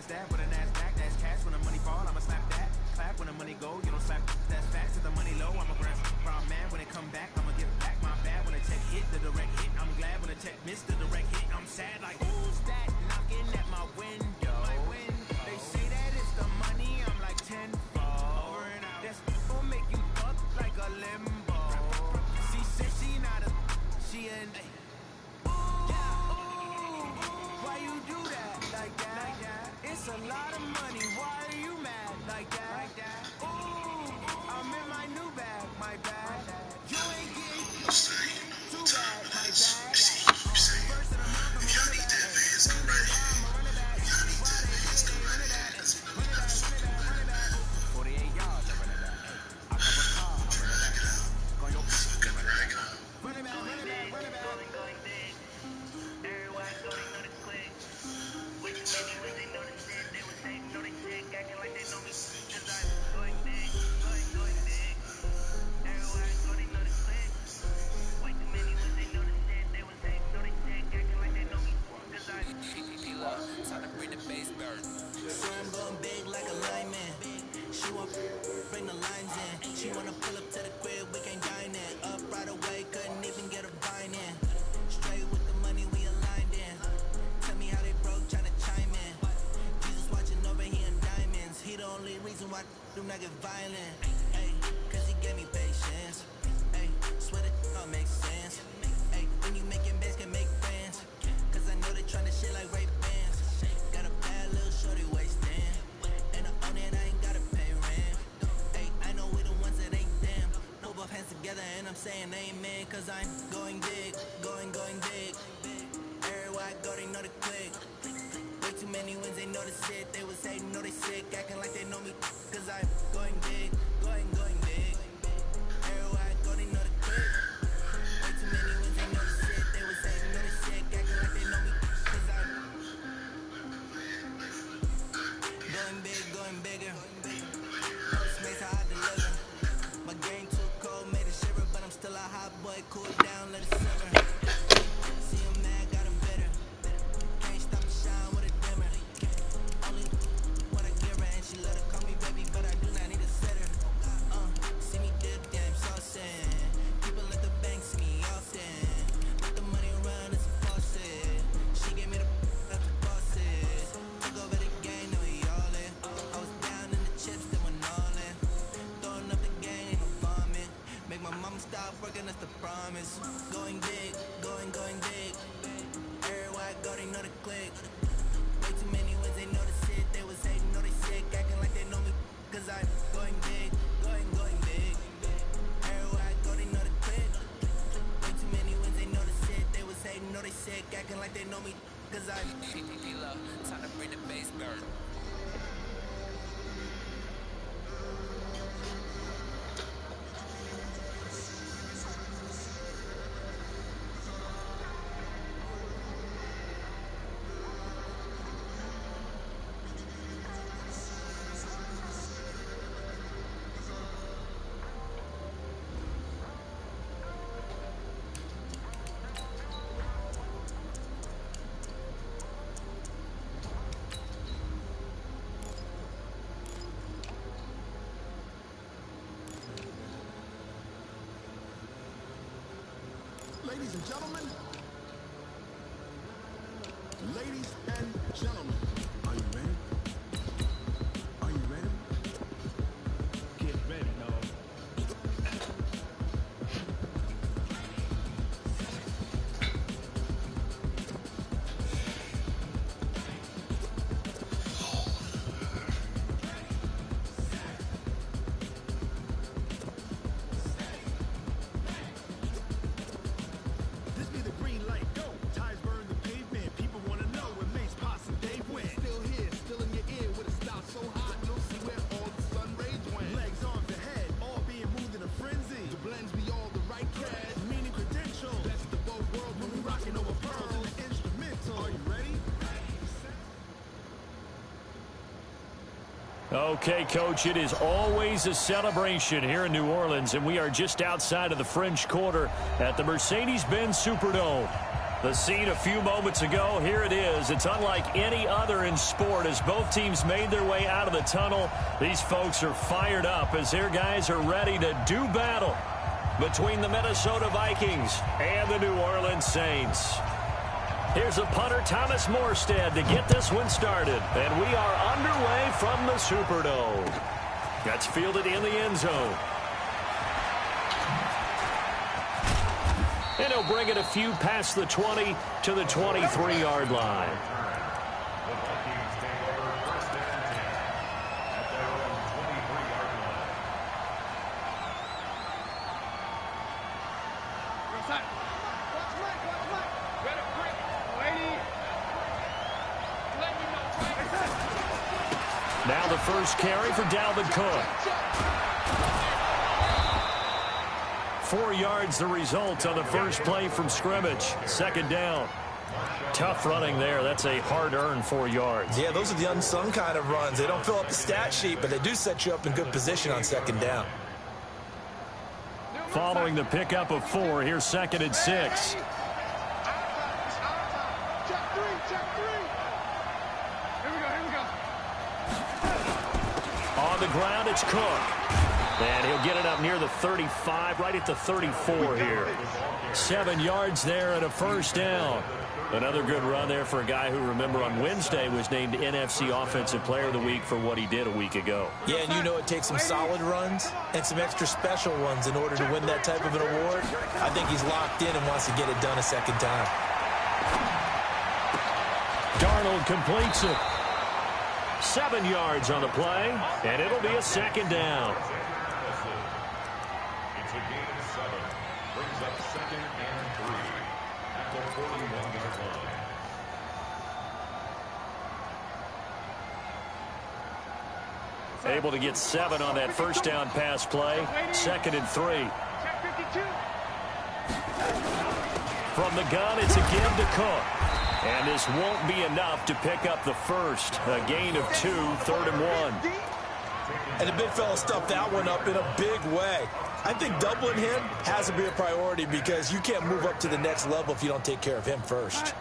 ask that, with an ass back, that's cash. When the money fall, I'ma slap that. Clap when the money go, you don't slap. That's facts. If the money low, I'ma grab brown man. When it come back, I'ma give back my bad. When the check hit, the direct hit. I'm glad when the check missed the direct hit. I'm sad like who's that knocking at my window? They say that it's the money. I'm like tenfold. That's gonna make you up like a limbo. She said she not a, she an. Why you do that like that? It's a lot of money. Why are you mad like that? Ooh, I'm in my new bag, my bag. You ain't getting too bad, my bag. First of the month, I'm running back. Send me I'm running back. Why they run it back? Run it back. 48 yards, I run it back. I cover a car, I run it back. Go your fucking run it back. Run it back. Going big. Everybody know the click. Which maybe when they know the shit, they would say, know they shit, acting like they know me. Cause I'm going big, going big. Everybody know the click. Way too many when they know the shit, they would say, know they shit, acting like they know me. Cause I'm time to bring the bass bird. So I'm going big like a lineman. She want bring the lines in. She wanna pull up to the crib, we can't dine in. Up right away, couldn't even get a vine in. Straight with the money we aligned in. Tell me how they broke, tryna chime in. Jesus watching over here in diamonds. He the only reason why do not get violent. Ay, cause he gave me patience. Ay, swear that all makes sense. Ay, when you making bands can make friends. Cause I know they tryna shit like Ray Bans. Got a bad little shorty wasting. And I own it, I ain't gotta pay rent. Ay, I know we the ones that ain't them. No both hands together and I'm saying amen. Cause I'm going big, going big. Everywhere I go, they know the click. Way too many wins, they know the shit. They would say, know they sick, acting like they know me. Cause I'm going big, going big. Everywhere I go, they know the click. Way too many wins, they know the shit. They would say, know they sick, acting like they know me. Cause I'm going bigger. Postmates how I deliver. My game too cold, made it shiver. But I'm still a hot boy, cool down, let it simmer. See him mad, got him bitter. Can't stop the shine with a dimmer. Only what I give her, and she let her call me baby, but I do not need a sitter. See me dip, damn saucin'. People at the bank see me often. Let the money run, it's a faucet. She gave me the that's the bosses. Took over the game, now we all in. I was down in the chips, then went all in. Throwing up the game, ain't no farming. Make my mama stop working, that's the promise. Going big, going big. Everywhere I go, they know the click. Way too many wins, they know the shit. They was hating, know they sick, acting like they know me. Cause I'm going big, going big. Everywhere I go, they know the click. Way too many wins, they know the shit. They was hating, know they sick, acting like they know me. Cause I'm time to bring the bass bird. Ladies and gentlemen, are you ready? Are you ready? Get ready, dog. This be the green light, go! Tires burn the pavement, people wanna know when Mace Posse Dave went. Still here, still in your ear with a style so hot, you'll see where all the sun rays went. Legs, arms, and head, all being moved in a frenzy. The blends be all the right cash, meaning credentials. Best of both worlds when we rockin' over pearls and the instrumental. Are you ready? Okay, Coach, it is always a celebration here in New Orleans, and we are just outside of the French Quarter at the Mercedes-Benz Superdome. The scene a few moments ago, here it is. It's unlike any other in sport as both teams made their way out of the tunnel. These folks are fired up as their guys are ready to do battle between the Minnesota Vikings and the New Orleans Saints. Here's a punter, Thomas Morstead, to get this one started. And we are underway from the Superdome. That's fielded in the end zone. And he'll bring it a few past the 20 to the 23-yard line. Now the first carry for Dalvin Cook. 4 yards the result on the first play from scrimmage. Second down. Tough running there. That's a hard-earned 4 yards. Yeah, those are the unsung kind of runs. They don't fill up the stat sheet, but they do set you up in good position on second down. Following the pickup of 4, here's 2nd and 6. On the ground, it's Cook. And he'll get it up near the 35, right at the 34 here. 7 yards there and a first down. Another good run there for a guy who, remember, on Wednesday was named NFC Offensive Player of the Week for what he did a week ago. Yeah, and you know it takes some solid runs and some extra special ones in order to win that type of an award. I think he's locked in and wants to get it done a second time. Darnold completes it. 7 yards on the play, and it'll be a second down. It's a gain of 7. Brings up 2nd and 3 at the 41-yard line. Able to get 7 on that first down pass play. 2nd and 3. From the gun, it's a give to Cook. And this won't be enough to pick up the first. A gain of 2, 3rd and 1. And the big fella stuffed that one up in a big way. I think doubling him has to be a priority because you can't move up to the next level if you don't take care of him first.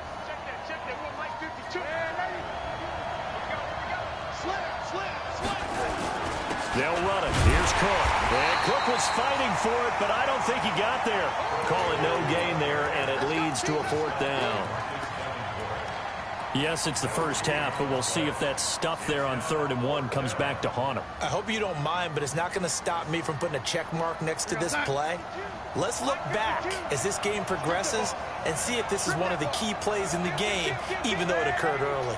They'll run it. Here's Cook. And Cook was fighting for it, but I don't think he got there. Call it no gain there, and it leads to a 4th down. Yes, it's the first half, but we'll see if that stuff there on 3rd and 1 comes back to haunt him. I hope you don't mind, but it's not going to stop me from putting a check mark next to this play. Let's look back as this game progresses and see if this is one of the key plays in the game, even though it occurred early.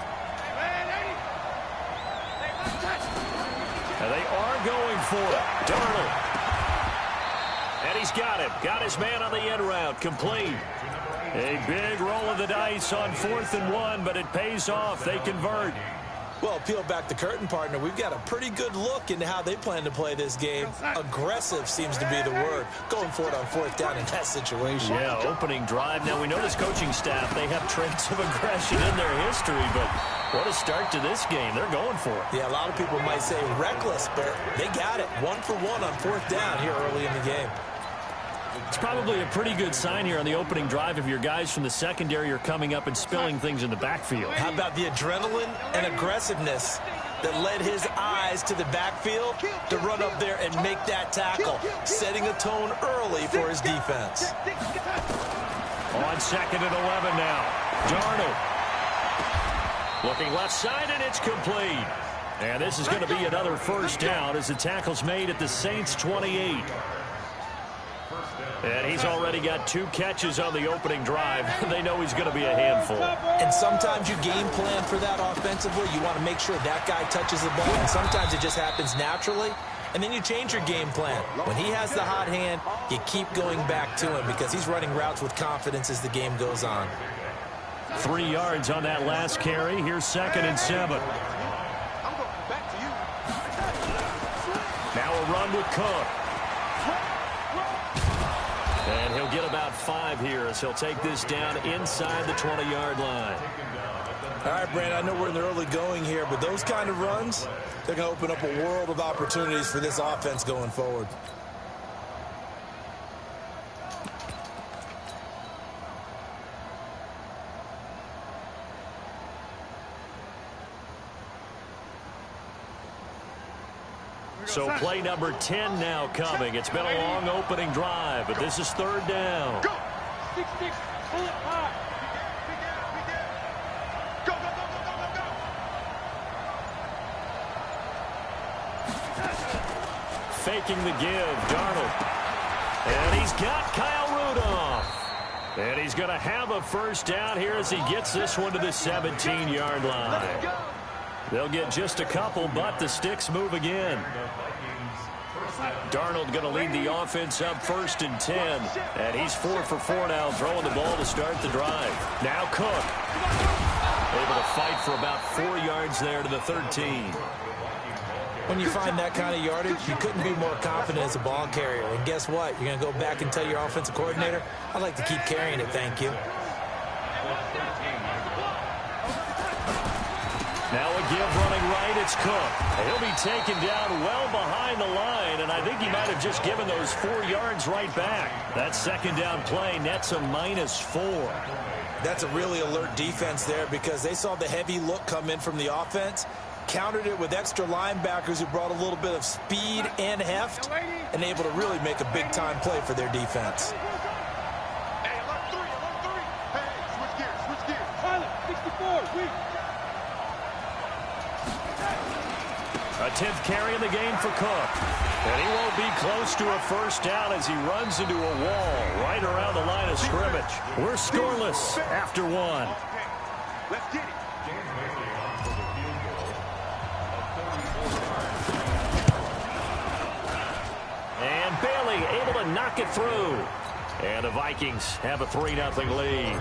And they are going for it. Darnold. And he's got it. Got his man on the end route. Complete. A big roll of the dice on 4th and 1, but it pays off. They convert. Well, peel back the curtain, partner. We've got a pretty good look into how they plan to play this game. Aggressive seems to be the word. Going for it on 4th down in that situation. Yeah, opening drive. Now, we know this coaching staff, they have traits of aggression in their history, but what a start to this game. They're going for it. Yeah, a lot of people might say reckless, but they got it. 1 for 1 on 4th down here early in the game. It's probably a pretty good sign here on the opening drive if your guys from the secondary are coming up and spilling things in the backfield. How about the adrenaline and aggressiveness that led his eyes to the backfield to run up there and make that tackle, setting a tone early for his defense. On 2nd and 11 now. Darnold. Looking left side, and it's complete. And this is going to be another first down as the tackle's made at the Saints' 28. And he's already got 2 catches on the opening drive. They know he's going to be a handful. And sometimes you game plan for that offensively. You want to make sure that guy touches the ball. And sometimes it just happens naturally. And then you change your game plan. When he has the hot hand, you keep going back to him because he's running routes with confidence as the game goes on. 3 yards on that last carry. Here's 2nd and 7. Now a run with Cook. And he'll get about 5 here as he'll take this down inside the 20-yard line. All right, Brandon, I know we're in the early going here, but those kind of runs, they're going to open up a world of opportunities for this offense going forward. So play number 10 now coming. It's been a long opening drive, but this is third down. Go! 6, pull it high. Go, go, go, go, go, go, go! Faking the give, Darnold. And he's got Kyle Rudolph. And he's going to have a first down here as he gets this one to the 17-yard line. They'll get just a couple, but the sticks move again. Darnold going to lead the offense up 1st and 10. And he's 4 for 4 now, throwing the ball to start the drive. Now Cook. Able to fight for about 4 yards there to the 13. When you find that kind of yardage, you couldn't be more confident as a ball carrier. And guess what? You're going to go back and tell your offensive coordinator, I'd like to keep carrying it, thank you. Now a give running right, it's Cook. He'll be taken down well behind the line, and I think he might have just given those 4 yards right back. That second down play nets a -4. That's a really alert defense there because they saw the heavy look come in from the offense, countered it with extra linebackers who brought a little bit of speed and heft, and able to really make a big-time play for their defense. Hey, alert 3, alert 3. Hey, switch gears. Pilot, 64, weak. A 10th carry in the game for Cook. And he won't be close to a first down as he runs into a wall right around the line of scrimmage. We're scoreless after 1. Okay, let's get it. And Bailey able to knock it through. And the Vikings have a 3-0 lead.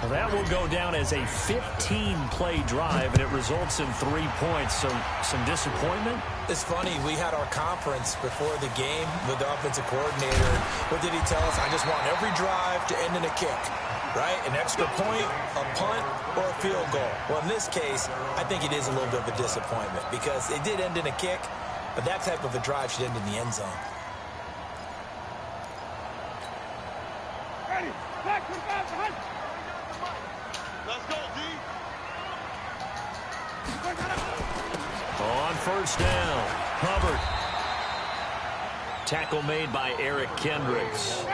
That will go down as a 15-play drive, and it results in 3 points. So some disappointment? It's funny, we had our conference before the game with the offensive coordinator. What did he tell us? I just want every drive to end in a kick, right? An extra point, a punt, or a field goal. Well, in this case, I think it is a little bit of a disappointment because it did end in a kick, but that type of a drive should end in the end zone. Ready, back, behind. Let's go, D. On first down, Hubbard. Tackle made by Eric Kendricks.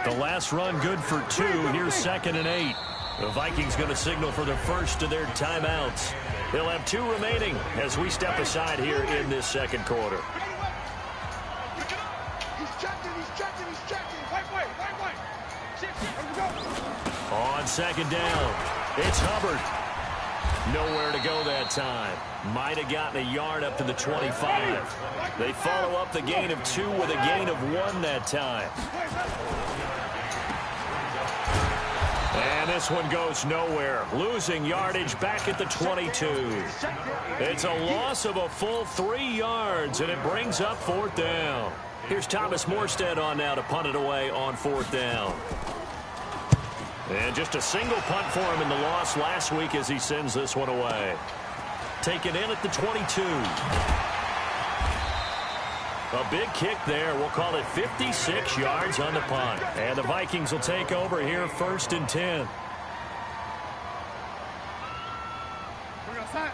The last run good for 2. Here's 2nd and 8. The Vikings going to signal for the first of their timeouts. They'll have 2 remaining as we step aside here in this second quarter. He's checking. Right way. On second down, it's Hubbard. Nowhere to go that time. Might have gotten a yard up to the 25. They follow up the gain of 2 with a gain of 1 that time. And this one goes nowhere. Losing yardage back at the 22. It's a loss of a full 3 yards, and it brings up 4th down. Here's Thomas Morstead on now to punt it away on 4th down. And just a single punt for him in the loss last week as he sends this one away. Taken in at the 22. A big kick there. We'll call it 56 yards on the punt. And the Vikings will take over here 1st and 10.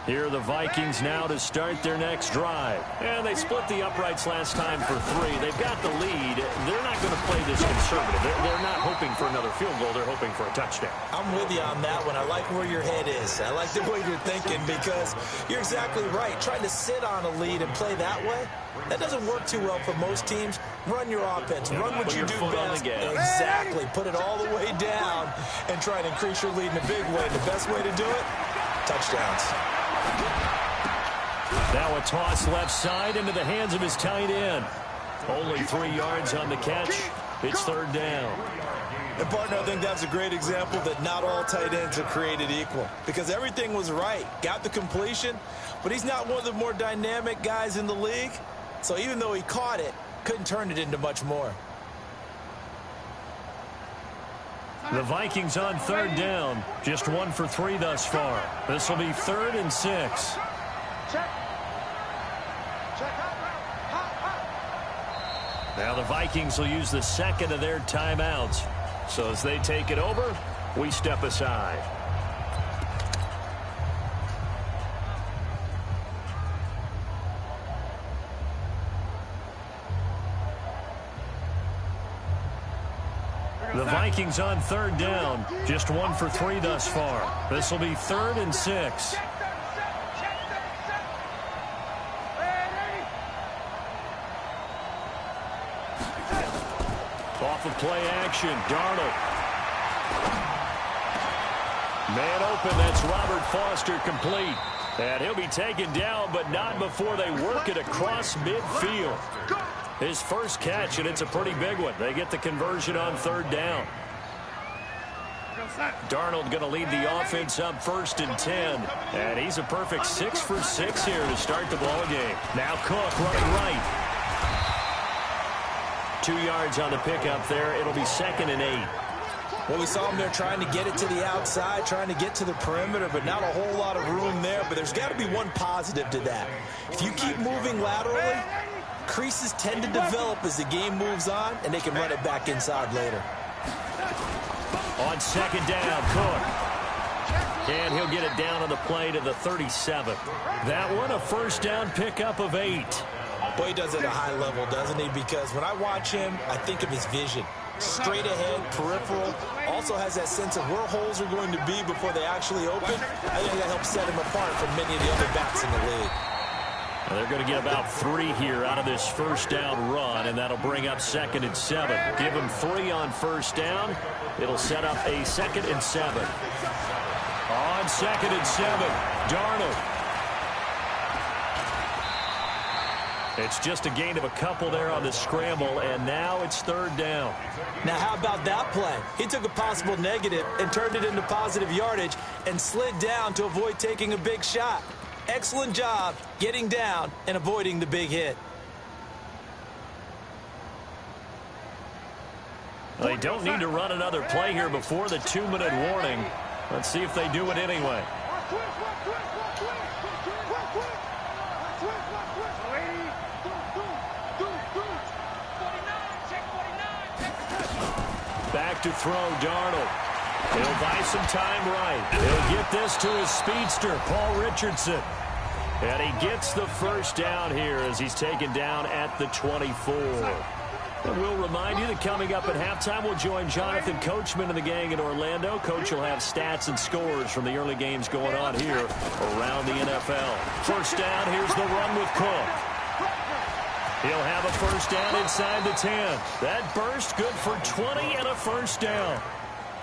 Here are the Vikings now to start their next drive. And they split the uprights last time for 3. They've got the lead. They're not going to play this conservative. They're not hoping for another field goal. They're hoping for a touchdown. I'm with you on that one. I like where your head is. I like the way you're thinking because you're exactly right. Trying to sit on a lead and play that way, that doesn't work too well for most teams. Run your offense. Run what you do best. Exactly. Put it all the way down and try and increase your lead in a big way. The best way to do it, touchdowns. Now a toss left side into the hands of his tight end. Only 3 yards on the catch. It's 3rd down. And, partner, I think that's a great example that not all tight ends are created equal because everything was right. Got the completion, but he's not one of the more dynamic guys in the league. So even though he caught it, couldn't turn it into much more. The Vikings on 3rd down. Just 1 for 3 thus far. This will be 3rd and 6. Now the Vikings will use the 2nd of their timeouts. So as they take it over, we step aside. Vikings on third down. Just 1 for 3 thus far. This will be 3rd and 6. Off of play action, Darnold. Man open, that's Robert Foster complete. And he'll be taken down, but not before they work it across midfield. His first catch, and it's a pretty big one. They get the conversion on third down. Darnold going to lead the offense up 1st and 10. And he's a perfect 6 for 6 here to start the ball game. Now Cook running right. 2 yards on the pickup there. It'll be 2nd and 8. Well, we saw him there trying to get it to the outside, trying to get to the perimeter, but not a whole lot of room there. But there's got to be one positive to that. If you keep moving laterally, creases tend to develop as the game moves on, and they can run it back inside later. On 2nd down, Cook. And he'll get it down on the play to the 37. That one, a 1st down pickup of 8. Boy, he does it at a high level, doesn't he? Because when I watch him, I think of his vision. Straight ahead, peripheral. Also has that sense of where holes are going to be before they actually open. I think that helps set him apart from many of the other backs in the league. Well, they're going to get about 3 here out of this 1st down run, and that'll bring up 2nd and 7. Give him 3 on 1st down. It'll set up a 2nd and 7. On 2nd and 7, Darnold. It's just a gain of a couple there on the scramble, and now it's 3rd down. Now, how about that play? He took a possible negative and turned it into positive yardage and slid down to avoid taking a big shot. Excellent job getting down and avoiding the big hit. They don't need to run another play here before the 2-minute warning. Let's see if they do it anyway. Back to throw, Darnold. He'll buy some time right. He'll get this to his speedster, Paul Richardson. And he gets the 1st down here as he's taken down at the 24. And we'll remind you that coming up at halftime, we'll join Jonathan Coachman and the gang in Orlando. Coach will have stats and scores from the early games going on here around the NFL. 1st down, here's the run with Cook. He'll have a 1st down inside the 10. That burst good for 20 and a 1st down.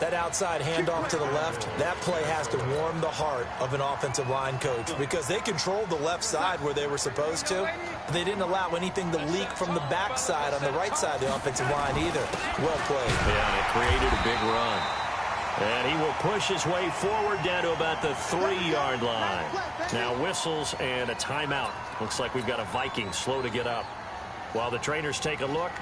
That outside handoff to the left, that play has to warm the heart of an offensive line coach because they controlled the left side where they were supposed to. They didn't allow anything to leak from the backside on the right side of the offensive line either. Well played. Yeah, and it created a big run. And he will push his way forward down to about the 3-yard line. Now whistles and a timeout. Looks like we've got a Viking slow to get up. While the trainers take a look,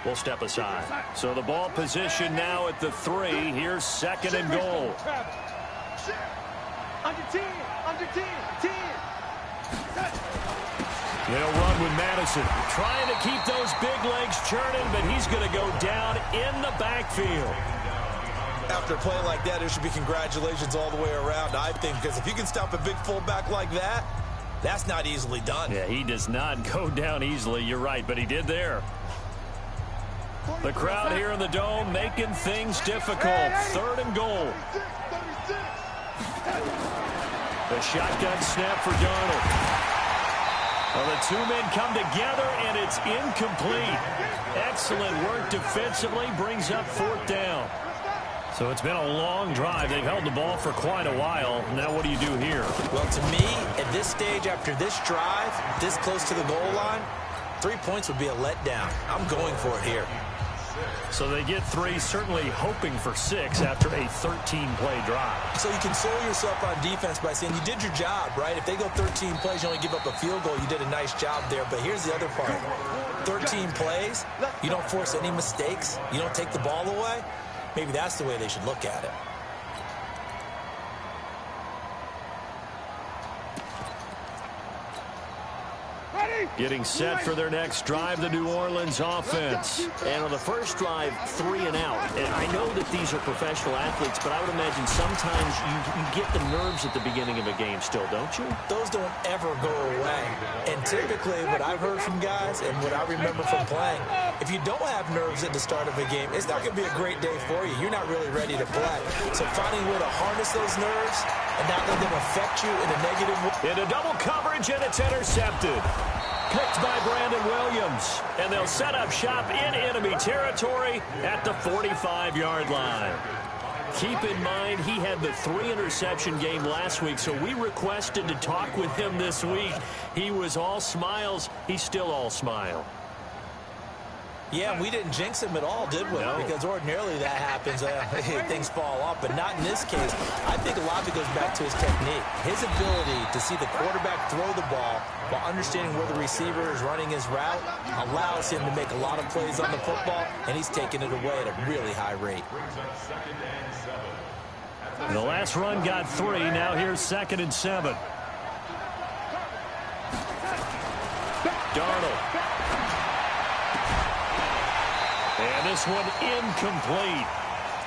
we'll step aside. So the ball position now at the 3. Here's 2nd and goal. Under 10, under 10, 10. They'll run with Madison. Trying to keep those big legs churning, but he's going to go down in the backfield. After a play like that, there should be congratulations all the way around, I think, because if you can stop a big fullback like that, that's not easily done. Yeah, he does not go down easily. You're right, but he did there. The crowd here in the Dome making things difficult. 3rd and goal. The shotgun snap for Darnold. Well, the 2 men come together, and it's incomplete. Excellent work defensively. Brings up 4th down. So it's been a long drive. They've held the ball for quite a while. Now what do you do here? Well, to me, at this stage, after this drive, this close to the goal line, 3 points would be a letdown. I'm going for it here. So they get 3, certainly hoping for 6 after a 13-play drive. So you console yourself on defense by saying you did your job, right? If they go 13 plays, you only give up a field goal, you did a nice job there. But here's the other part. 13 plays, you don't force any mistakes, you don't take the ball away. Maybe that's the way they should look at it. Ready? Getting set for their next drive, the New Orleans offense. And on the first drive, 3 and out. And I know that these are professional athletes, but I would imagine sometimes you get the nerves at the beginning of a game still, don't you? Those don't ever go away. And typically what I've heard from guys and what I remember from playing, if you don't have nerves at the start of a game, it's not going to be a great day for you. You're not really ready to play. So finding a way to harness those nerves and not let them affect you in a negative way. Into double coverage, and it's intercepted. Picked by Brandon Williams. And they'll set up shop in enemy territory at the 45-yard line. Keep in mind, he had the 3-interception game last week, so we requested to talk with him this week. He was all smiles. He's still all smile. Yeah, we didn't jinx him at all, did we? No. Because ordinarily that happens. Things fall off, but not in this case. I think a lot of it goes back to his technique. His ability to see the quarterback throw the ball while understanding where the receiver is running his route allows him to make a lot of plays on the football, and he's taking it away at a really high rate. The last run got 3. Now here's 2nd and 7. Darnold. And this one incomplete.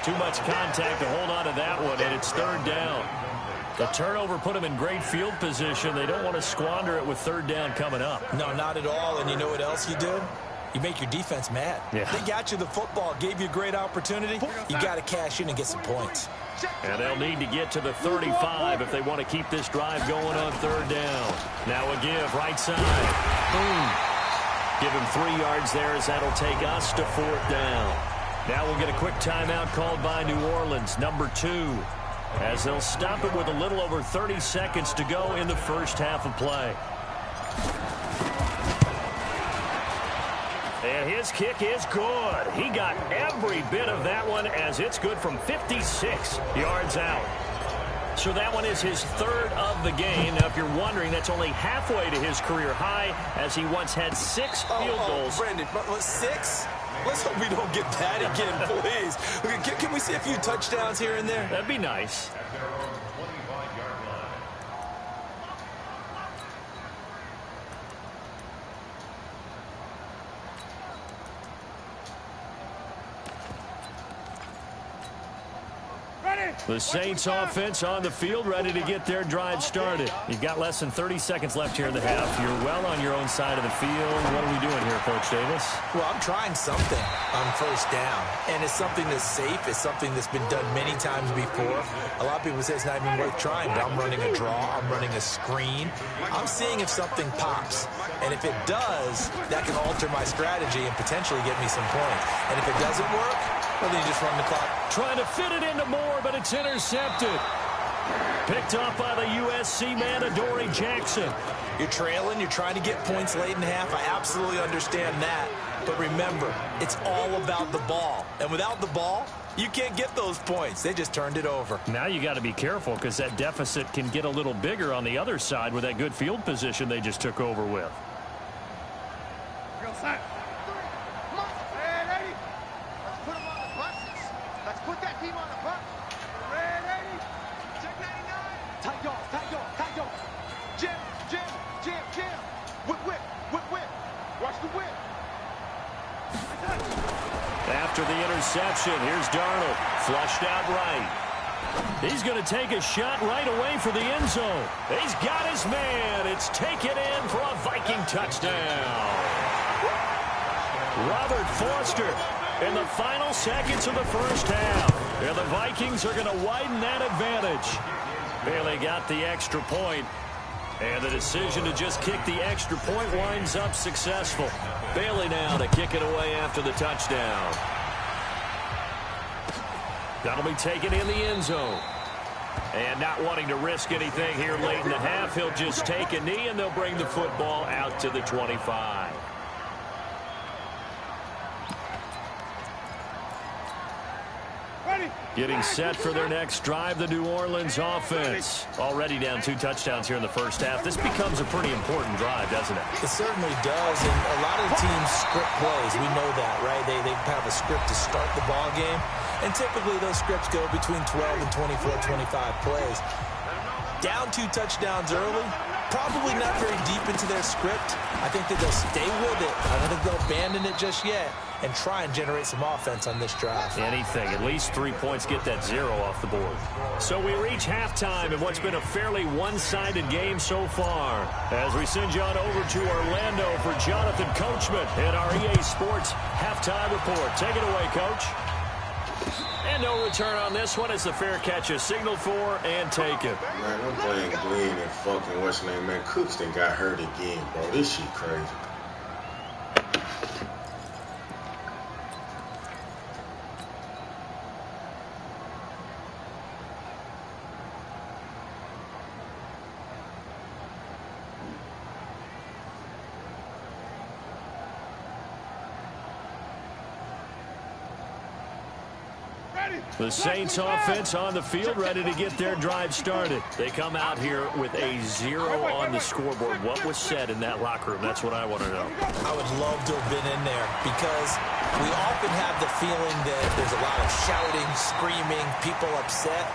Too much contact to hold on to that one, and it's 3rd down. The turnover put them in great field position. They don't want to squander it with 3rd down coming up. No, not at all. And you know what else you do? You make your defense mad. Yeah. They got you the football, gave you a great opportunity. You got to cash in and get some points. And they'll need to get to the 35 if they want to keep this drive going on 3rd down. Now a give, right side. Boom. Give him 3 yards there as that'll take us to 4th down. Now we'll get a quick timeout called by New Orleans, number 2, as they'll stop it with a little over 30 seconds to go in the first half of play. And his kick is good. He got every bit of that one as it's good from 56 yards out. So that one is his 3rd of the game. Now, if you're wondering, that's only halfway to his career high, as he once had 6 field goals. Brandon, 6? Let's hope we don't get that again, please. Can we see a few touchdowns here and there? That'd be nice. The Saints offense on the field, ready to get their drive started. You've got less than 30 seconds left here in the half. You're well on your own side of the field. What are we doing here, Coach Davis? Well, I'm trying something on 1st down, and it's something that's safe. It's something that's been done many times before. A lot of people say it's not even worth trying, but I'm running a draw. I'm running a screen. I'm seeing if something pops, and if it does, that can alter my strategy and potentially get me some points. And if it doesn't work, well, then you just run the clock. Trying to fit it into Moore, but it's intercepted. Picked off by the USC man, Adoree Jackson. You're trailing. You're trying to get points late in half. I absolutely understand that. But remember, it's all about the ball. And without the ball, you can't get those points. They just turned it over. Now you got to be careful because that deficit can get a little bigger on the other side with that good field position they just took over with. After the interception, here's Darnold, flushed out right. He's going to take a shot right away for the end zone. He's got his man. It's taken in for a Viking touchdown. Robert Foster in the final seconds of the first half. And the Vikings are going to widen that advantage. Bailey got the extra point. And the decision to just kick the extra point winds up successful. Bailey now to kick it away after the touchdown. That'll be taken in the end zone. And not wanting to risk anything here late in the half, he'll just take a knee and they'll bring the football out to the 25. Getting set for their next drive, the New Orleans offense. Already down 2 touchdowns here in the first half. This becomes a pretty important drive, doesn't it? It certainly does, and a lot of the teams script plays. We know that, right? They have a script to start the ball game, and typically those scripts go between 12 and 24, 25 plays. Down 2 touchdowns early, Probably not very deep into their script. I think that they'll stay with it. I don't think they'll abandon it just yet and try and generate some offense on this drive. Anything. At least 3 points, get that 0 off the board. So we reach halftime in what's been a fairly one-sided game so far. As we send you on over to Orlando for Jonathan Coachman in our EA Sports Halftime Report. Take it away, Coach. And no return on this one as the fair catch is signaled for and taken. Man, I'm playing Green and fucking what's his name, man. Cookston got hurt again, bro. This shit crazy. The Saints offense on the field, ready to get their drive started. They come out here with a 0 on the scoreboard. What was said in that locker room? That's what I want to know. I would love to have been in there because we often have the feeling that there's a lot of shouting, screaming, people upset.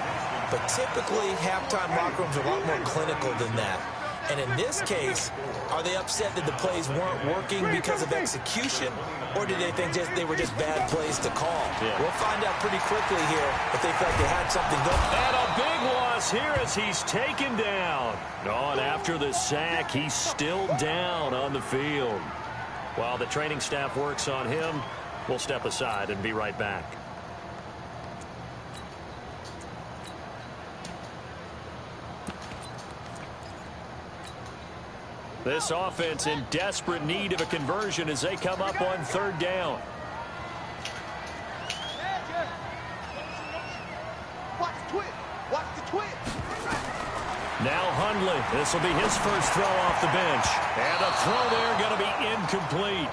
But typically, halftime locker rooms are a lot more clinical than that. And in this case, are they upset that the plays weren't working because of execution, or did they think they were just bad plays to call? Yeah. We'll find out pretty quickly here if they felt they had something going. And a big loss here as he's taken down. Oh, and after the sack, he's still down on the field. While the training staff works on him, we'll step aside and be right back. This offense in desperate need of a conversion as they come up on 3rd down. Watch the twist. Now Hundley. This will be his first throw off the bench. And a throw there going to be incomplete.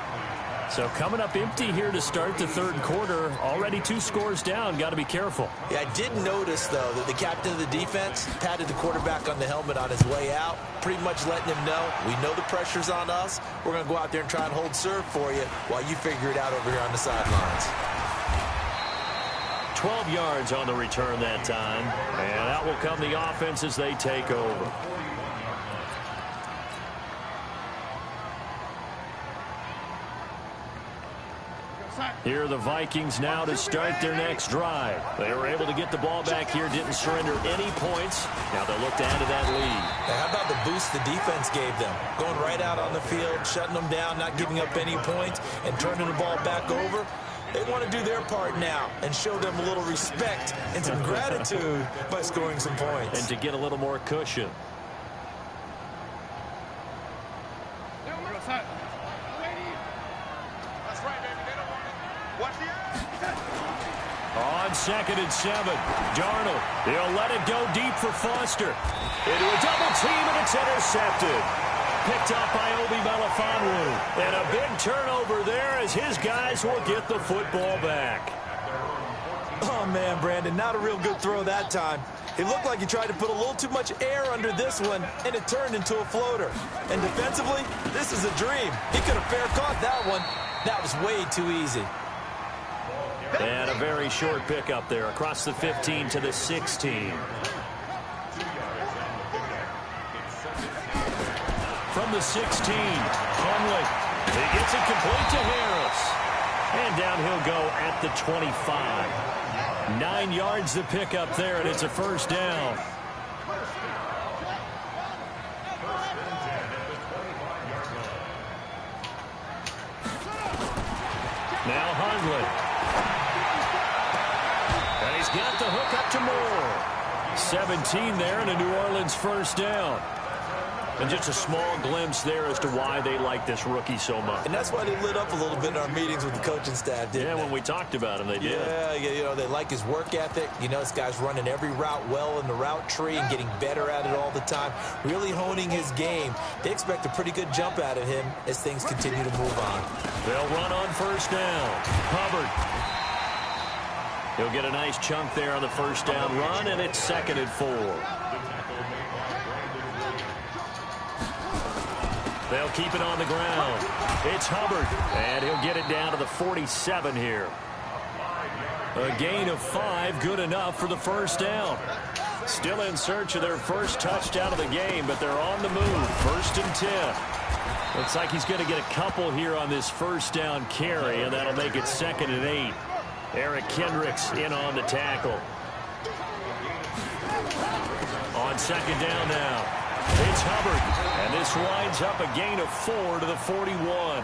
So coming up empty here to start the 3rd quarter. Already 2 scores down. Got to be careful. Yeah, I did notice, though, that the captain of the defense patted the quarterback on the helmet on his way out, pretty much letting him know, we know the pressure's on us. We're going to go out there and try and hold serve for you while you figure it out over here on the sidelines. 12 yards on the return that time. And out will come the offense as they take over. Here are the Vikings now to start their next drive. They were able to get the ball back here, didn't surrender any points. Now they'll look to add to that lead. Now, how about the boost the defense gave them? Going right out on the field, shutting them down, not giving up any points, and turning the ball back over. They want to do their part now and show them a little respect and some gratitude by scoring some points. And to get a little more cushion. On 2nd and 7, Darnold. He'll let it go deep for Foster. Into a double team, and it's intercepted. Picked up by Obi Melifonwu. And a big turnover there as his guys will get the football back. Oh, man, Brandon, not a real good throw that time. It looked like he tried to put a little too much air under this one, and it turned into a floater. And defensively, this is a dream. He could have fair caught that one. That was way too easy. And a very short pickup there across the 15 to the 16. From the 16, Hundley. He gets it complete to Harris. And down he'll go at the 25. 9 yards to pick up there, and it's a first down. Now Hundley. And he's got the hook up to Moore. 17 there and a New Orleans first down. And just a small glimpse there as to why they like this rookie so much. And that's why they lit up a little bit in our meetings with the coaching staff, didn't they? Yeah, when we talked about him, they did. Yeah, you know, they like his work ethic. You know, this guy's running every route well in the route tree and getting better at it all the time, really honing his game. They expect a pretty good jump out of him as things continue to move on. They'll run on first down. Hubbard. He'll get a nice chunk there on the first down run, and it's 2nd and 4. They'll keep it on the ground. It's Hubbard, and he'll get it down to the 47 here. A gain of 5, good enough for the first down. Still in search of their first touchdown of the game, but they're on the move. 1st and 10. Looks like he's going to get a couple here on this first down carry, and that'll make it 2nd and 8. Eric Kendricks in on the tackle. On 2nd down now, it's Hubbard, and this winds up a gain of 4 to the 41.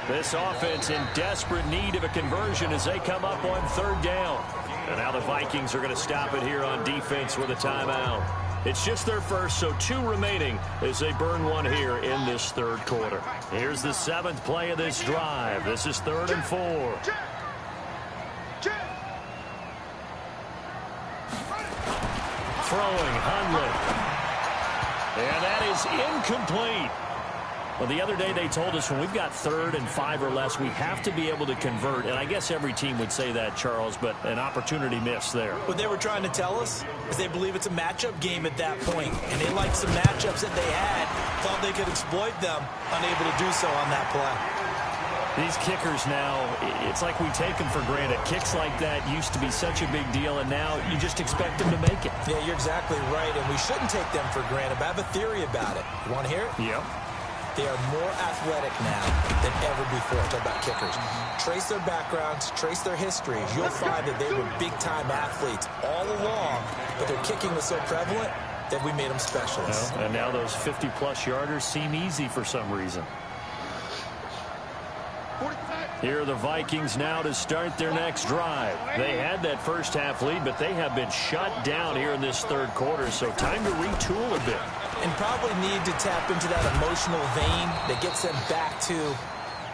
This offense in desperate need of a conversion as they come up on 3rd down. And now the Vikings are going to stop it here on defense with a timeout. It's just their first, so 2 remaining as they burn one here in this 3rd quarter. Here's the 7th play of this drive. This is 3rd and 4. Throwing, Hundley. And that is incomplete. Well, the other day they told us when we've got 3rd and 5 or less, we have to be able to convert. And I guess every team would say that, Charles, but an opportunity missed there. What they were trying to tell us is they believe it's a matchup game at that point. And they liked some matchups that they had, thought they could exploit them, unable to do so on that play. These kickers now, it's like we take them for granted. Kicks like that used to be such a big deal, and now you just expect them to make it. Yeah, you're exactly right, and we shouldn't take them for granted. But I have a theory about it. You want to hear it? Yep. They are more athletic now than ever before. Talk about kickers. Trace their backgrounds, trace their histories. You'll find that they were big-time athletes all along, but their kicking was so prevalent that we made them specialists. And now those 50-plus yarders seem easy for some reason. Here are the Vikings now to start their next drive. They had that first half lead, but they have been shut down here in this 3rd quarter, so time to retool a bit. And probably need to tap into that emotional vein that gets them back to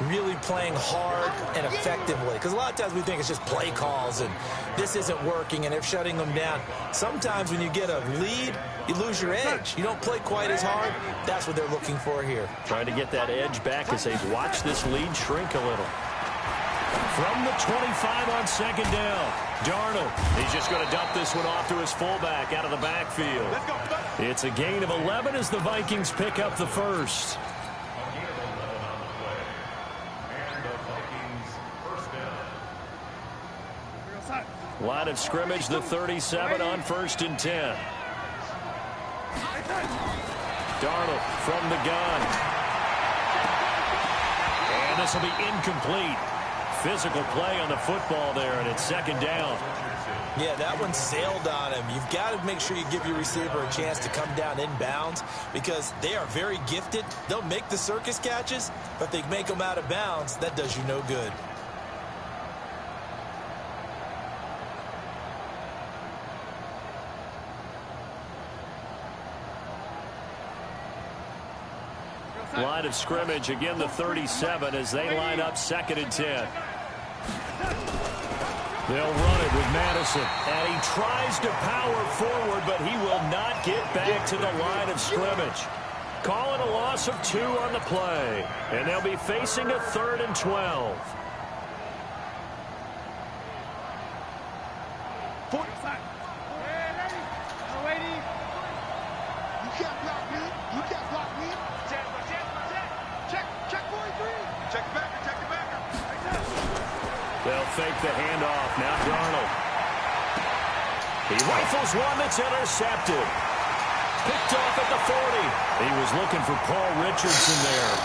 really playing hard and effectively. Because a lot of times we think it's just play calls and this isn't working and they're shutting them down. Sometimes when you get a lead, you lose your edge. You don't play quite as hard. That's what they're looking for here. Trying to get that edge back as they've watched this lead shrink a little. From the 25 on 2nd down, Darnold. He's just going to dump this one off to his fullback out of the backfield. It's a gain of 11 as the Vikings pick up the first. Line of scrimmage, the 37 on 1st and 10. Darnold from the gun. And this will be incomplete. Physical play on the football there, and it's 2nd down. Yeah, that one sailed on him. You've got to make sure you give your receiver a chance to come down inbounds because they are very gifted. They'll make the circus catches, but if they make them out of bounds, that does you no good. Line of scrimmage, again the 37 as they line up 2nd and 10. They'll run it with Madison, and he tries to power forward, but he will not get back to the line of scrimmage. Calling a loss of 2 on the play, and they'll be facing a 3rd and 12. They'll fake the handoff. Now Darnold. He rifles one that's intercepted. Picked off at the 40. He was looking for Paul Richardson there.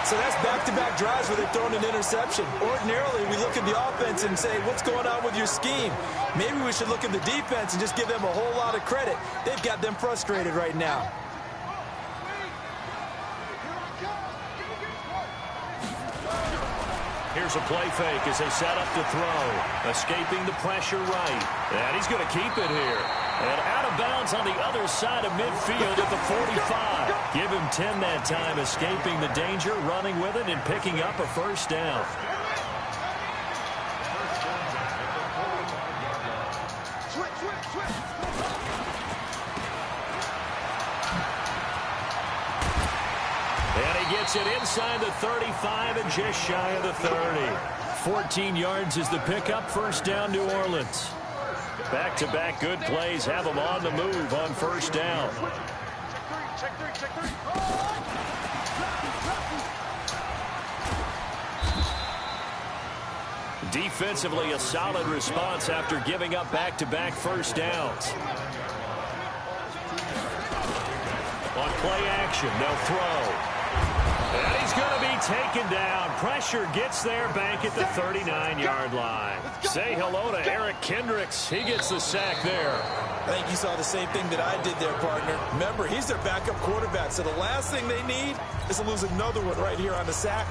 So that's back-to-back drives where they've thrown an interception. Ordinarily, we look at the offense and say, what's going on with your scheme? Maybe we should look at the defense and just give them a whole lot of credit. They've got them frustrated right now. Here's a play fake as they set up to throw. Escaping the pressure right. And he's going to keep it here. And out of bounds on the other side of midfield at the 45. Give him 10 that time, escaping the danger, running with it, and picking up a first down. And he gets it inside the 35 and just shy of the 30. 14 yards is the pickup, first down New Orleans. Back-to-back good plays have them on the move on first down. Defensively, a solid response after giving up back-to-back first downs. On play action, they'll throw. And he's going to be taken down. Pressure gets there back at the 39-yard line. Say hello to Eric Kendricks. He gets the sack there. I think you saw the same thing that I did there, partner. Remember, he's their backup quarterback, so the last thing they need is to lose another one right here on the sack.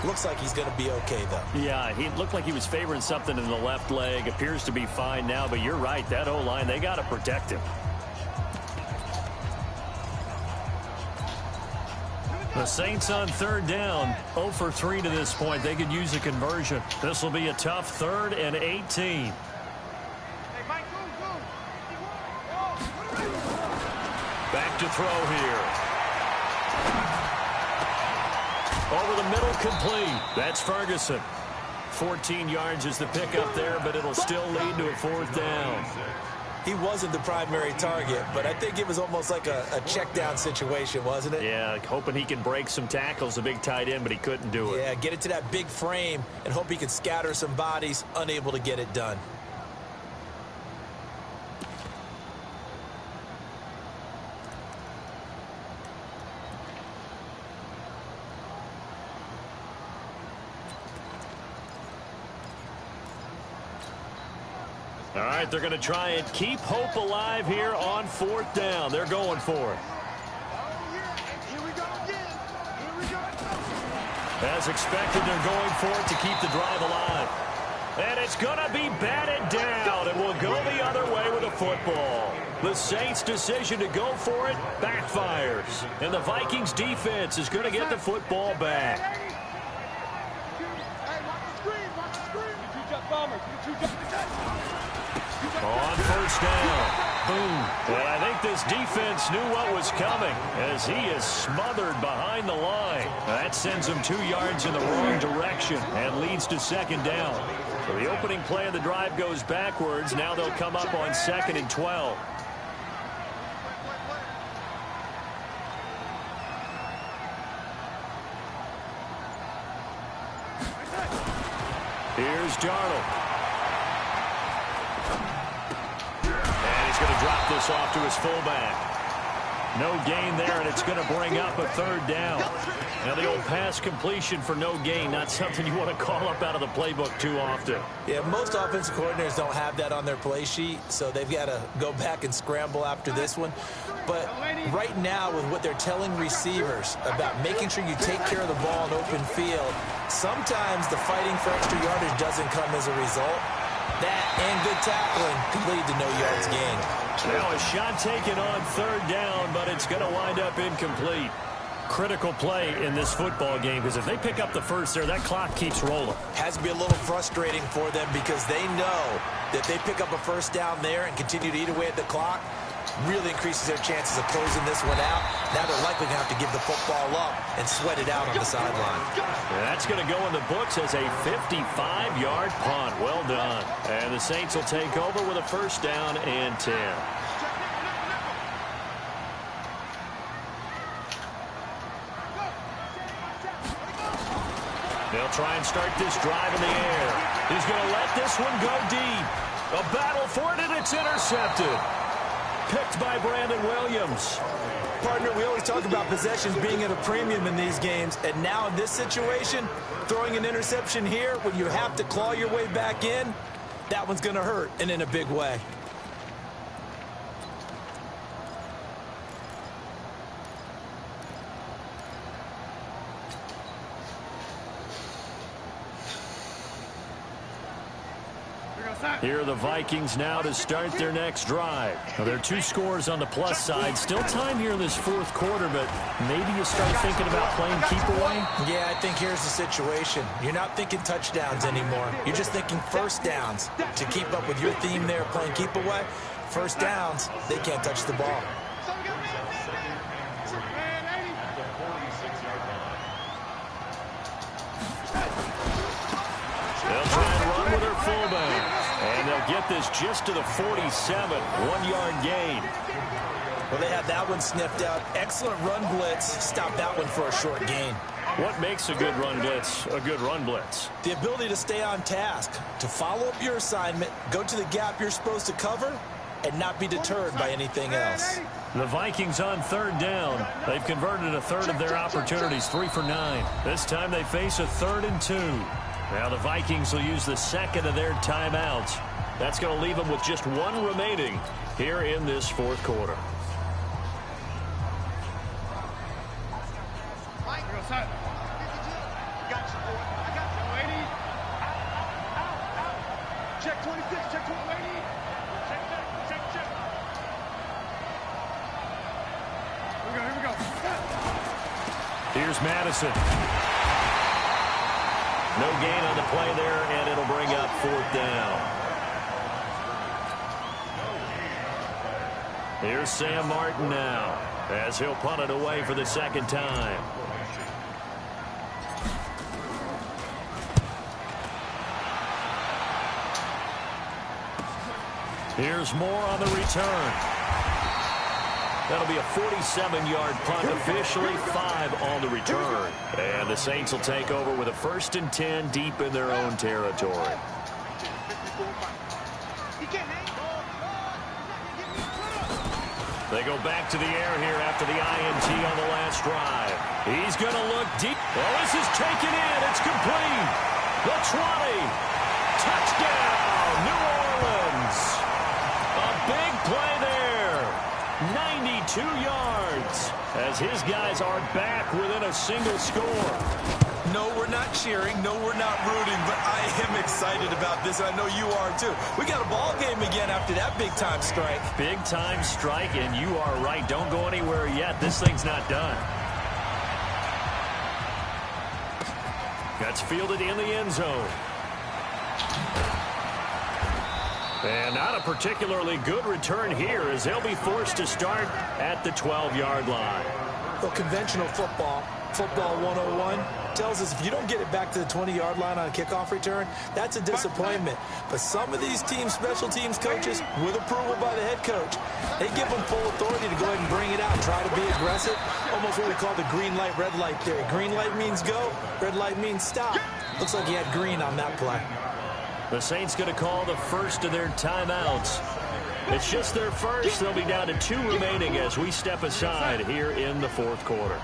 Looks like he's going to be okay, though. Yeah, he looked like he was favoring something in the left leg. Appears to be fine now, but you're right. That O-line, they got to protect him. The Saints on third down, 0 for 3 to this point. They could use a conversion. This will be a tough 3rd and 18. Back to throw here. Over the middle, complete. That's Ferguson. 14 yards is the pickup there, but it'll still lead to a 4th down. He wasn't the primary target, but I think it was almost like a check down situation, wasn't it? Yeah, hoping he can break some tackles, a big tight end, but he couldn't do it. Yeah, get it to that big frame and hope he can scatter some bodies, unable to get it done. All right, they're going to try and keep hope alive here on 4th down. They're going for it. As expected, they're going for it to keep the drive alive. And it's going to be batted down, and we'll go the other way with a football. The Saints' decision to go for it backfires. And the Vikings' defense is going to get the football back. On 1st down. Boom. And I think this defense knew what was coming as he is smothered behind the line. That sends him 2 yards in the wrong direction and leads to 2nd down. So the opening play of the drive goes backwards. Now they'll come up on 2nd and 12. Here's Darnold. Going to drop this off to his fullback. No gain there, and it's going to bring up a 3rd down. Now, the old pass completion for no gain, not something you want to call up out of the playbook too often. Yeah, most offensive coordinators don't have that on their play sheet, so they've got to go back and scramble after this one. But right now, with what they're telling receivers about making sure you take care of the ball in open field, sometimes the fighting for extra yardage doesn't come as a result. That and good tackling could lead to no yards gained. Now a shot taken on 3rd down, but it's going to wind up incomplete. Critical play in this football game, because if they pick up the first there, that clock keeps rolling. Has to be a little frustrating for them because they know that they pick up a 1st down there and continue to eat away at the clock, really increases their chances of closing this one out. Now they're likely going to have to give the football up and sweat it out on the sideline. That's going to go in the books as a 55-yard punt. Well done. And the Saints will take over with a 1st down and 10. They'll try and start this drive in the air. He's going to let this one go deep. A battle for it, and it's intercepted. Picked by Brandon Williams. Partner, we always talk about possessions being at a premium in these games, and now in this situation, throwing an interception here when you have to claw your way back in, that one's going to hurt, and in a big way. Here are the Vikings now to start their next drive. Now, there are 2 scores on the plus side. Still time here in this 4th quarter, but maybe you start thinking about playing keep away? Yeah, I think here's the situation. You're not thinking touchdowns anymore. You're just thinking 1st downs. To keep up with your theme there, playing keep away, 1st downs, they can't touch the ball. They'll try and run with their fullback. And they'll get this just to the 47, 1-yard gain. Well, they had that one sniffed out. Excellent run blitz. Stop that one for a short gain. What makes a good run blitz a good run blitz? The ability to stay on task, to follow up your assignment, go to the gap you're supposed to cover, and not be deterred by anything else. The Vikings on third down. They've converted a third of their opportunities, 3 for 9. This time they face a 3rd and 2. Now the Vikings will use the second of their timeouts. That's going to leave them with just 1 remaining here in this 4th quarter. Check 26, check 20. Here we go. Here's Madison. No gain on the play there, and it'll bring up 4th down. Here's Sam Martin now, as he'll punt it away for the 2nd time. Here's Moore on the return. That'll be a 47-yard punt, officially 5 on the return. And the Saints will take over with a 1st and 10 deep in their own territory. They go back to the air here after the INT on the last drive. He's going to look deep. Oh, this is taken in. It's complete. The 20. Touchdown, New Orleans. A big play there. 92 yards as his guys are back within a single score. No, we're not cheering. No, we're not rooting, but I am excited about this, and I know you are too. We got a ball game again after that big-time strike. Big-time strike, and you are right. Don't go anywhere yet. This thing's not done. That's fielded in the end zone. And not a particularly good return here as they'll be forced to start at the 12-yard line. Well, conventional football 101, tells us if you don't get it back to the 20-yard line on a kickoff return, that's a disappointment. But some of these teams, special teams coaches, with approval by the head coach, they give them full authority to go ahead and bring it out, try to be aggressive, almost what we call the green light, red light theory. Green light means go, red light means stop. Looks like he had green on that play. The Saints going to call the first of their timeouts. It's just their first. They'll be down to 2 remaining as we step aside here in the 4th quarter.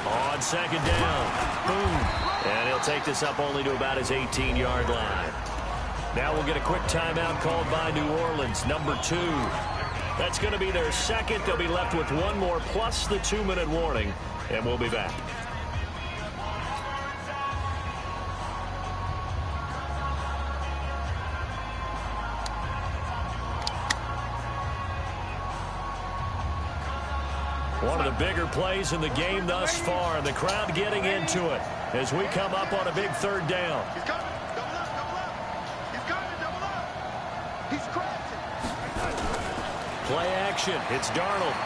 On 2nd down. Boom. And he'll take this up only to about his 18-yard line. Now we'll get a quick timeout called by New Orleans, number 2. That's going to be their second. They'll be left with 1 more plus the 2-minute warning, and we'll be back. One of the bigger plays in the game thus far, and the crowd getting into it as we come up on a big 3rd down. He's coming. Double up. He's coming. Double up. He's crossing. Play action. It's Darnold.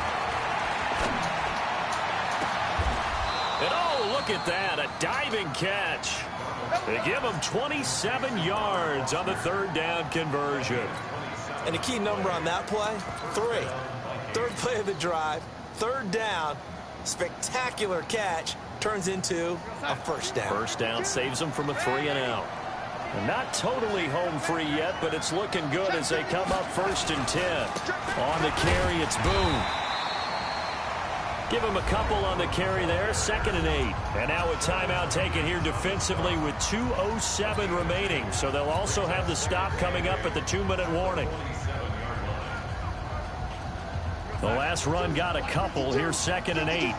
And oh, look at that. A diving catch. They give him 27 yards on the 3rd down conversion. And a key number on that play, 3. 3rd play of the drive. 3rd down, spectacular catch, turns into a 1st down. 1st down saves them from a 3-and-out. Not totally home free yet, but it's looking good as they come up 1st and 10. On the carry, it's Boone. Give him a couple on the carry there, 2nd and 8. And now a timeout taken here defensively with 2:07 remaining. So they'll also have the stop coming up at the 2-minute warning. The last run got a couple. Here's 2nd and 8.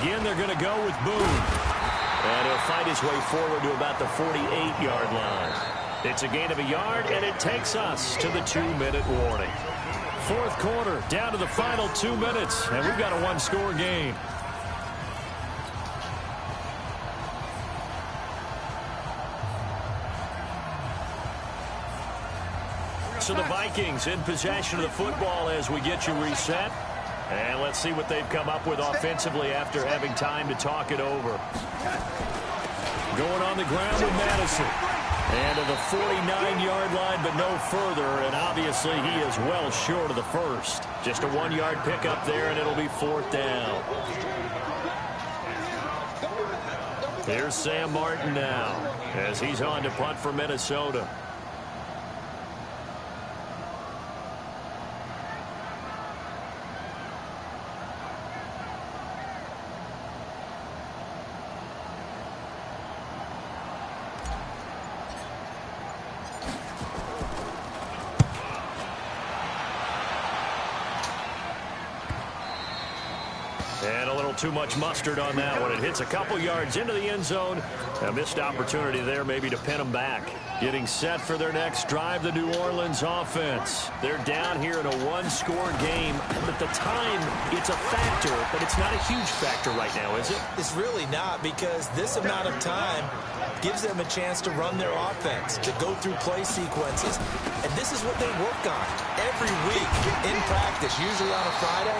Again, they're going to go with Boone. And he'll fight his way forward to about the 48-yard line. It's a gain of a yard, and it takes us to the 2-minute warning. 4th quarter, down to the final 2 minutes, and we've got a 1-score game. So the Vikings in possession of the football as we get you reset. And let's see what they've come up with offensively after having time to talk it over. Going on the ground with Madison. And to the 49-yard line, but no further. And obviously, he is well short of the first. Just a 1-yard pickup there, and it'll be 4th down. Here's Sam Martin now as he's on to punt for Minnesota. And a little too much mustard on that one. It hits a couple yards into the end zone. A missed opportunity there maybe to pin them back. Getting set for their next drive, the New Orleans offense. They're down here in a one-score game. At the time, it's a factor, but it's not a huge factor right now, is it? It's really not, because this amount of time gives them a chance to run their offense, to go through play sequences. And this is what they work on every week in practice, usually on a Friday.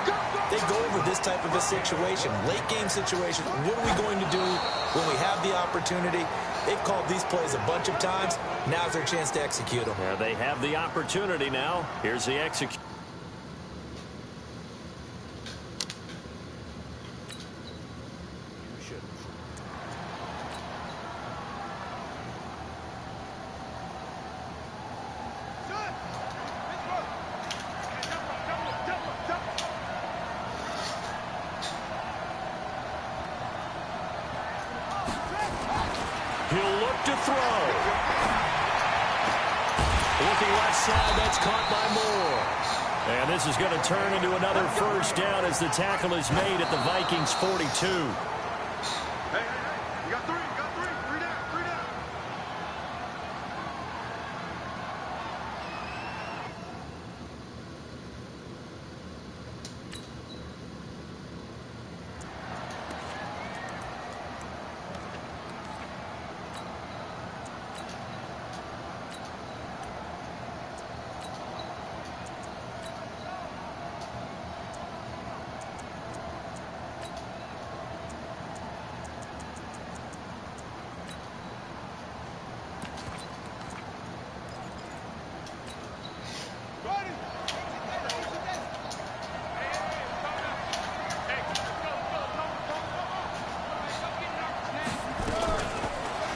They go over this type of a situation, late game situation. What are we going to do when we have the opportunity? They've called these plays a bunch of times. Now's their chance to execute them. Yeah, they have the opportunity now. Here's the execution. He'll look to throw. Looking left side, that's caught by Moore. And this is going to turn into another first down as the tackle is made at the Vikings 42. Hey, you got three, three down.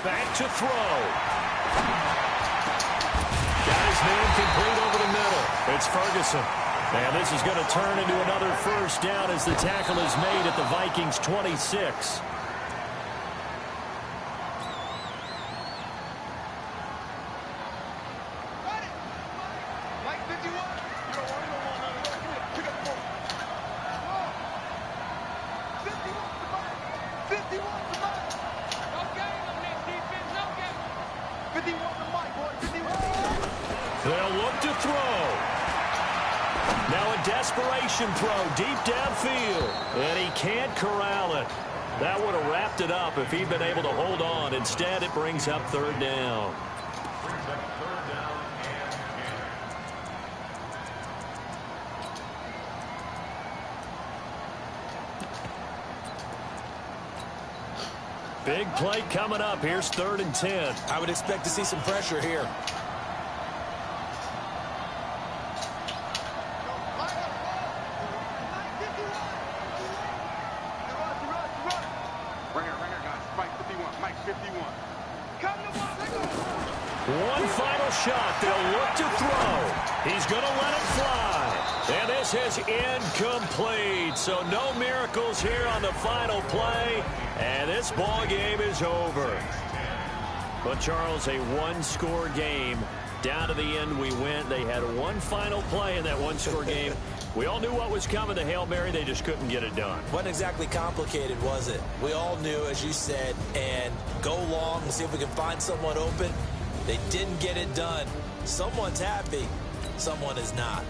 Back to throw. Got his man complete over the middle. It's Ferguson. And this is going to turn into another first down as the tackle is made at the Vikings 26. They'll look to throw. Now a desperation throw deep downfield. And he can't corral it. That would have wrapped it up if he'd been able to hold on. Instead, it brings up 3rd down. Big play coming up. Here's 3rd and 10. I would expect to see some pressure here. One final shot. They'll look to throw. He's going to let it fly. And this is incomplete. So no miracles here on the final play. And this ball game is over. But, Charles, a one-score game. Down to the end we went. They had one final play in that one-score game. We all knew what was coming. The Hail Mary, they just couldn't get it done. Wasn't exactly complicated, was it? We all knew, as you said, and go long and see if we can find someone open. They didn't get it done. Someone's happy. Someone is not.